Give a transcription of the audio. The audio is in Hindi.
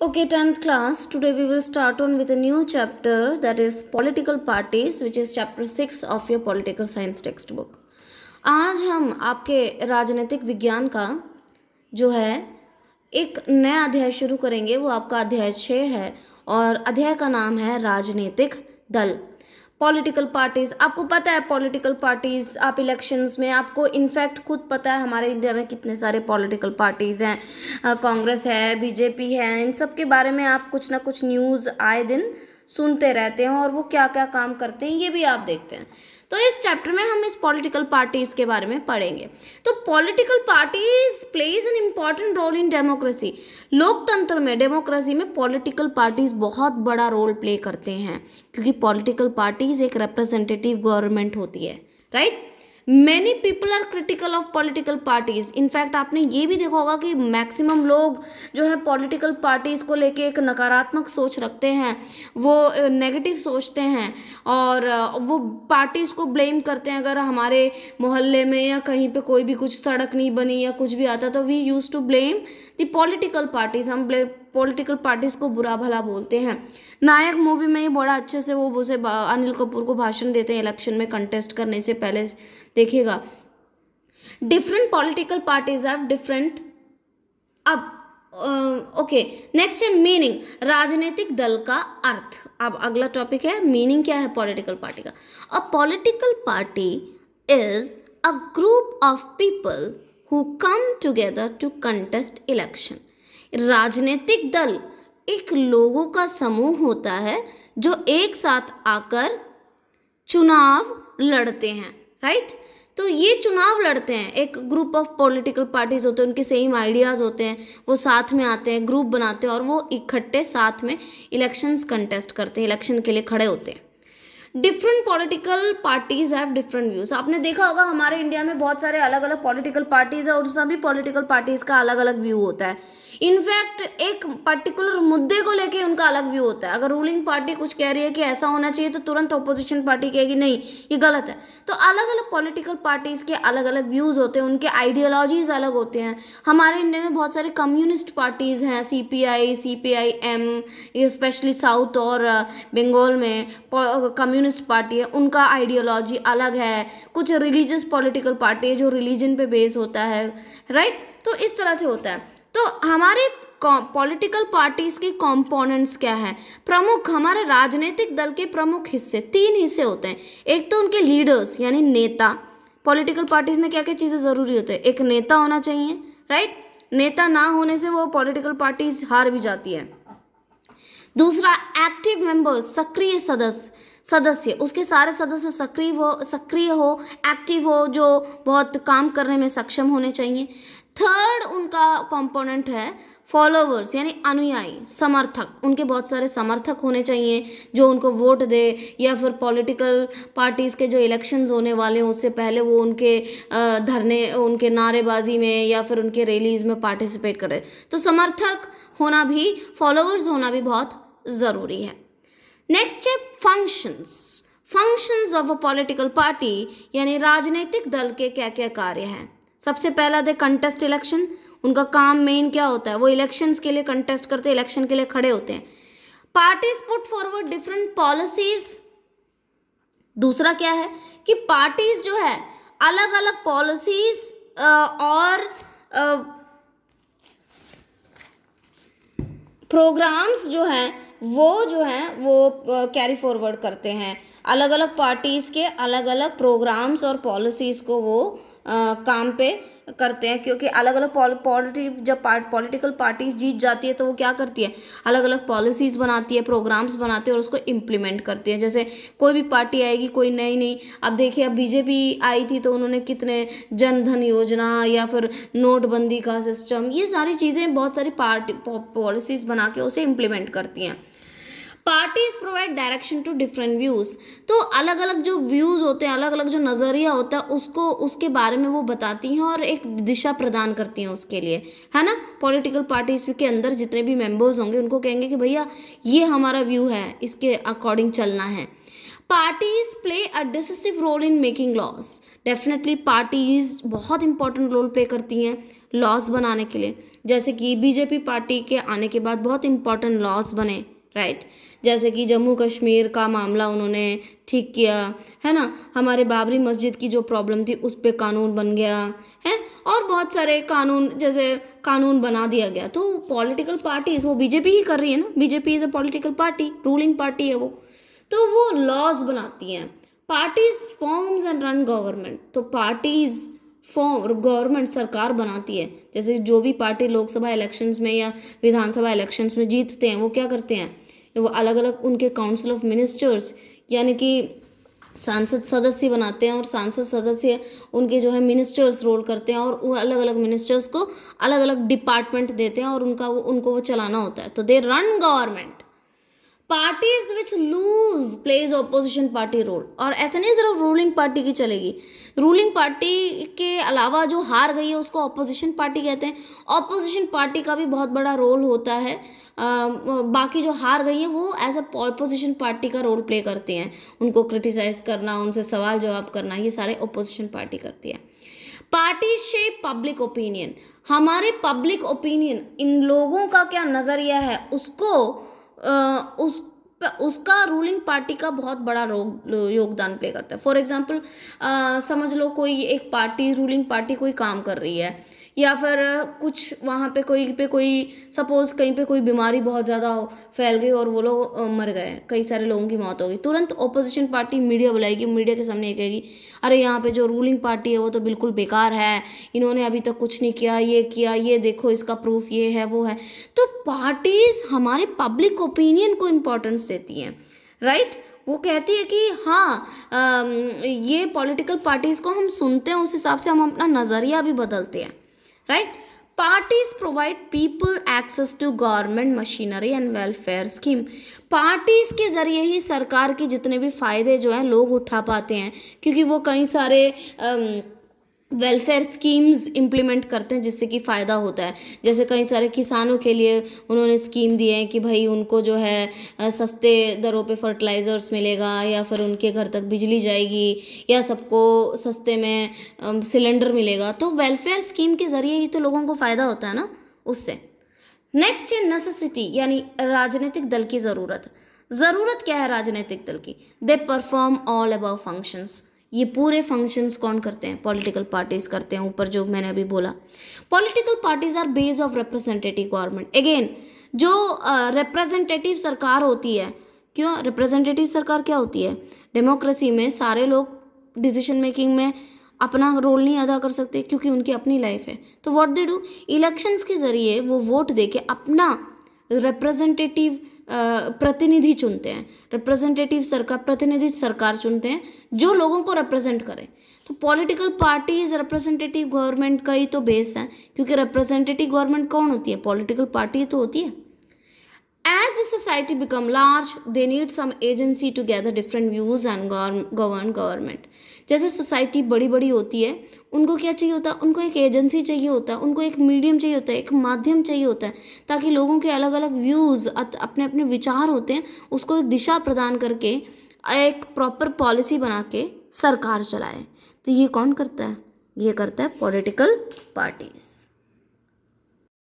Okay, 10th class. Today we will start on with a new chapter, that is political parties, which is chapter 6 of your political science textbook. आज हम आपके राजनीतिक विज्ञान का जो है एक नया अध्याय शुरू करेंगे। वो आपका अध्याय 6 है और अध्याय का नाम है राजनीतिक दल। पॉलिटिकल पार्टीज़, आपको पता है पॉलिटिकल पार्टीज़, आप इलेक्शंस में आपको इनफैक्ट खुद पता है हमारे इंडिया में कितने सारे पॉलिटिकल पार्टीज़ हैं। कांग्रेस है, बीजेपी है, इन सब के बारे में आप कुछ ना कुछ न्यूज़ आए दिन सुनते रहते हैं और वो क्या क्या काम करते हैं ये भी आप देखते हैं। तो इस चैप्टर में हम इस पॉलिटिकल पार्टीज़ के बारे में पढ़ेंगे। तो political parties plays an important role in democracy. लोकतंत्र में, डेमोक्रेसी में पॉलिटिकल पार्टीज बहुत बड़ा रोल प्ले करते हैं, क्योंकि पॉलिटिकल पार्टीज एक रिप्रेजेंटेटिव गवर्नमेंट होती है, right. Many people are critical of political parties. In fact आपने ये भी देखा होगा कि मैक्सिमम लोग जो है पॉलिटिकल पार्टीज़ को लेके एक नकारात्मक सोच रखते हैं, वो नेगेटिव सोचते हैं और वो पार्टीज़ को ब्लेम करते हैं। अगर हमारे मोहल्ले में या कहीं पे कोई भी कुछ सड़क नहीं बनी या कुछ भी आता तो we use to blame the political parties. हम पॉलिटिकल पार्टीज़ को बुरा भला बोलते हैं। नायक मूवी में ही बड़ा अच्छे से वो उसे अनिल कपूर को भाषण देते हैं इलेक्शन में कंटेस्ट करने से पहले, देखिएगा। Different political parties have different. अब ओके, नेक्स्ट है मीनिंग, राजनीतिक दल का अर्थ। अब अगला टॉपिक है मीनिंग क्या है पॉलिटिकल पार्टी का। A political party is a group of people who come together to contest election. राजनीतिक दल एक लोगों का समूह होता है जो एक साथ आकर चुनाव लड़ते हैं, राइट। तो ये चुनाव लड़ते हैं, एक ग्रुप ऑफ पॉलिटिकल पार्टीज होते हैं, उनके सेम आइडियाज़ होते हैं, वो साथ में आते हैं, ग्रुप बनाते हैं और वो इकट्ठे साथ में इलेक्शंस कंटेस्ट करते हैं, इलेक्शन के लिए खड़े होते हैं। Different political parties have different views. आपने देखा होगा हमारे इंडिया में बहुत सारे अलग अलग पॉलिटिकल पार्टीज है और सभी पॉलिटिकल पार्टीज का अलग अलग व्यू होता है। इनफैक्ट एक पर्टिकुलर मुद्दे को लेके उनका अलग व्यू होता है। अगर रूलिंग पार्टी कुछ कह रही है कि ऐसा होना चाहिए तो तुरंत ऑपोजिशन पार्टी कहेगी नहीं ये गलत है। तो अलग अलग पॉलिटिकल पार्टीज के अलग अलग व्यूज होते हैं, उनके आइडियोलॉजीज अलग होते हैं। हमारे इंडिया में बहुत सारे कम्युनिस्ट पार्टीज हैं, CPI, CPIM, स्पेशली साउथ और बंगाल में कम्युनिस्ट पार्टी है, उनका आइडियोलॉजी अलग है। कुछ रिलीजियस पॉलिटिकल पार्टी है जो रिलीजन पे बेस होता है, राइट। तो इस तरह से होता है। तो हमारे पॉलिटिकल पार्टीज के कंपोनेंट्स क्या है, प्रमुख हमारे राजनीतिक दल के प्रमुख हिस्से, 3 हिस्से होते हैं। एक तो उनके लीडर्स यानी नेता। पॉलिटिकल पार्टीज में क्या क्या चीज़ें ज़रूरी होती है, एक नेता होना चाहिए, राइट। नेता ना होने से वो पॉलिटिकल पार्टीज हार भी जाती है। दूसरा, एक्टिव मेंबर्स, सक्रिय सदस्य, उसके सारे सदस्य सक्रिय हो, एक्टिव हो, जो बहुत काम करने में सक्षम होने चाहिए। थर्ड उनका कंपोनेंट है फॉलोवर्स यानी अनुयायी, समर्थक, उनके बहुत सारे समर्थक होने चाहिए जो उनको वोट दे, या फिर पॉलिटिकल पार्टीज़ के जो इलेक्शंस होने वाले हैं उससे पहले वो उनके धरने, उनके नारेबाजी में या फिर उनके रैलीज में पार्टिसिपेट करे। तो समर्थक होना भी, फॉलोवर्स होना भी बहुत ज़रूरी है। नेक्स्ट है functions of a political party, यानी राजनीतिक दल के क्या क्या कार्य हैं। सबसे पहला दे कंटेस्ट इलेक्शन। उनका काम मेन क्या होता है, वो इलेक्शंस के लिए कंटेस्ट करते हैं, इलेक्शन के लिए खड़े होते हैं। Parties put forward different policies. दूसरा क्या है कि पार्टीज जो है अलग अलग पॉलिसीज और प्रोग्राम्स जो हैं वो कैरी फॉरवर्ड करते हैं। अलग अलग पार्टीज़ के अलग अलग प्रोग्राम्स और पॉलिसीज़ को वो काम पे करते हैं, क्योंकि अलग अलग जब पॉलिटिकल पार्टीज जीत जाती है तो वो क्या करती है, अलग अलग पॉलिसीज़ बनाती है, प्रोग्राम्स बनाती है और उसको इम्प्लीमेंट करती है। जैसे कोई भी पार्टी आएगी, कोई नई, अब देखिए अब BJP आई थी तो उन्होंने कितने जन धन योजना या फिर नोटबंदी का सिस्टम, ये सारी चीज़ें बहुत सारी पॉलिसीज़ बना के उसे इम्प्लीमेंट करती हैं। Parties provide direction to different views. तो अलग अलग जो व्यूज़ होते हैं, अलग अलग जो नज़रिया होता है उसको, उसके बारे में वो बताती हैं और एक दिशा प्रदान करती हैं उसके लिए, है ना। पॉलिटिकल पार्टीज के अंदर जितने भी मेंबर्स होंगे उनको कहेंगे कि भैया ये हमारा व्यू है, इसके अकॉर्डिंग चलना है। Parties play a decisive role in making laws. Definitely parties बहुत इंपॉर्टेंट रोल प्ले करती हैं लॉज बनाने के लिए, जैसे कि बीजेपी पार्टी के आने के बाद बहुत इंपॉर्टेंट लॉज बने, राइट। जैसे कि जम्मू कश्मीर का मामला उन्होंने ठीक किया, है ना। हमारे बाबरी मस्जिद की जो प्रॉब्लम थी उस पर कानून बन गया है, और बहुत सारे कानून, जैसे कानून बना दिया गया। तो पॉलिटिकल पार्टीज, वो बीजेपी ही कर रही है ना, BJP is a political party, ruling party है वो, तो वो लॉज बनाती हैं। Parties forms and run government, तो पार्टीज फॉर्म, गवर्नमेंट सरकार बनाती है। जैसे जो भी पार्टी लोकसभा इलेक्शंस में या विधानसभा इलेक्शंस में जीतते हैं, वो क्या करते हैं, वो अलग अलग उनके काउंसिल ऑफ मिनिस्टर्स यानी कि सांसद सदस्य बनाते हैं, और सांसद सदस्य उनके जो है मिनिस्टर्स रोल करते हैं, और अलग अलग मिनिस्टर्स को अलग अलग डिपार्टमेंट देते हैं, और उनको वो चलाना होता है। तो they run government. Parties which lose plays opposition party role, और ऐसा नहीं सिर्फ रूलिंग पार्टी की चलेगी, रूलिंग पार्टी के अलावा जो हार गई है उसको ऑपोजिशन पार्टी कहते हैं। ऑपोजिशन पार्टी का भी बहुत बड़ा रोल होता है। बाकी जो हार गई है वो एज अ ऑपोजिशन पार्टी का रोल प्ले करती हैं, उनको क्रिटिसाइज करना, उनसे सवाल जवाब करना, ये सारे ऑपोजिशन पार्टी करती है। पार्टी शेप पब्लिक ओपिनियन, हमारे पब्लिक ओपिनियन, इन लोगों का क्या नज़रिया है उसको उसका रूलिंग पार्टी का बहुत बड़ा योगदान प्ले करता है। फॉर एग्जांपल समझ लो कोई एक पार्टी, रूलिंग पार्टी कोई काम कर रही है, या फिर कुछ वहाँ पे कोई सपोज कहीं पे कोई बीमारी बहुत ज़्यादा फैल गई और वो लोग मर गए, कई सारे लोगों की मौत हो गई, तुरंत ऑपोजिशन पार्टी मीडिया बुलाएगी, मीडिया के सामने ये कहेगी, अरे यहाँ पे जो रूलिंग पार्टी है वो तो बिल्कुल बेकार है, इन्होंने अभी तक कुछ नहीं किया, ये देखो इसका प्रूफ ये है वो है। तो पार्टीज हमारे पब्लिक ओपिनियन को इम्पोर्टेंस देती हैं, राइट। वो कहती है कि हाँ ये पॉलिटिकल पार्टीज को हम सुनते हैं, उस हिसाब से हम अपना नज़रिया भी बदलते हैं, right. Parties provide people access to government machinery and welfare scheme, parties के जरिए ही सरकार के जितने भी फायदे जो हैं लोग उठा पाते हैं, क्योंकि वो कई सारे वेलफेयर स्कीम्स इम्प्लीमेंट करते हैं जिससे कि फ़ायदा होता है। जैसे कई सारे किसानों के लिए उन्होंने स्कीम दिए हैं कि भाई उनको जो है सस्ते दरों पे फर्टिलाइज़र्स मिलेगा, या फिर उनके घर तक बिजली जाएगी, या सबको सस्ते में सिलेंडर मिलेगा। तो वेलफेयर स्कीम के ज़रिए ही तो लोगों को फ़ायदा होता है ना उससे। नेक्स्ट है नेसेसिटी, यानी राजनीतिक दल की ज़रूरत। ज़रूरत क्या है राजनीतिक दल की? They perform all above functions, ये पूरे फंक्शंस कौन करते हैं? पॉलिटिकल पार्टीज करते हैं। ऊपर जो मैंने अभी बोला, political parties are base of representative government. Again जो रिप्रेजेंटेटिव सरकार होती है, क्यों रिप्रेजेंटेटिव सरकार क्या होती है? डेमोक्रेसी में सारे लोग डिसीजन मेकिंग में अपना रोल नहीं अदा कर सकते, क्योंकि उनकी अपनी लाइफ है। तो व्हाट दे डू, इलेक्शंस के जरिए वो वोट दे के अपना रिप्रेजेंटेटिव प्रतिनिधि चुनते हैं। रिप्रेजेंटेटिव सरकार, प्रतिनिधि सरकार चुनते हैं जो लोगों को रिप्रेजेंट करे। तो पॉलिटिकल पार्टीज रिप्रेजेंटेटिव गवर्नमेंट का ही तो बेस है, क्योंकि रिप्रेजेंटेटिव गवर्नमेंट कौन होती है? पॉलिटिकल पार्टी तो होती है। As the society become large, they need some agency to gather different views and govern government. जैसे सोसाइटी बड़ी बड़ी होती है, उनको क्या चाहिए होता है? उनको एक एजेंसी चाहिए होता है, उनको एक मीडियम चाहिए होता है, एक माध्यम चाहिए होता है, ताकि लोगों के अलग अलग व्यूज़, अपने अपने विचार होते हैं, उसको एक दिशा प्रदान करके एक प्रॉपर पॉलिसी बना के सरकार चलाए। तो ये कौन करता है? ये करता है पॉलिटिकल पार्टीज।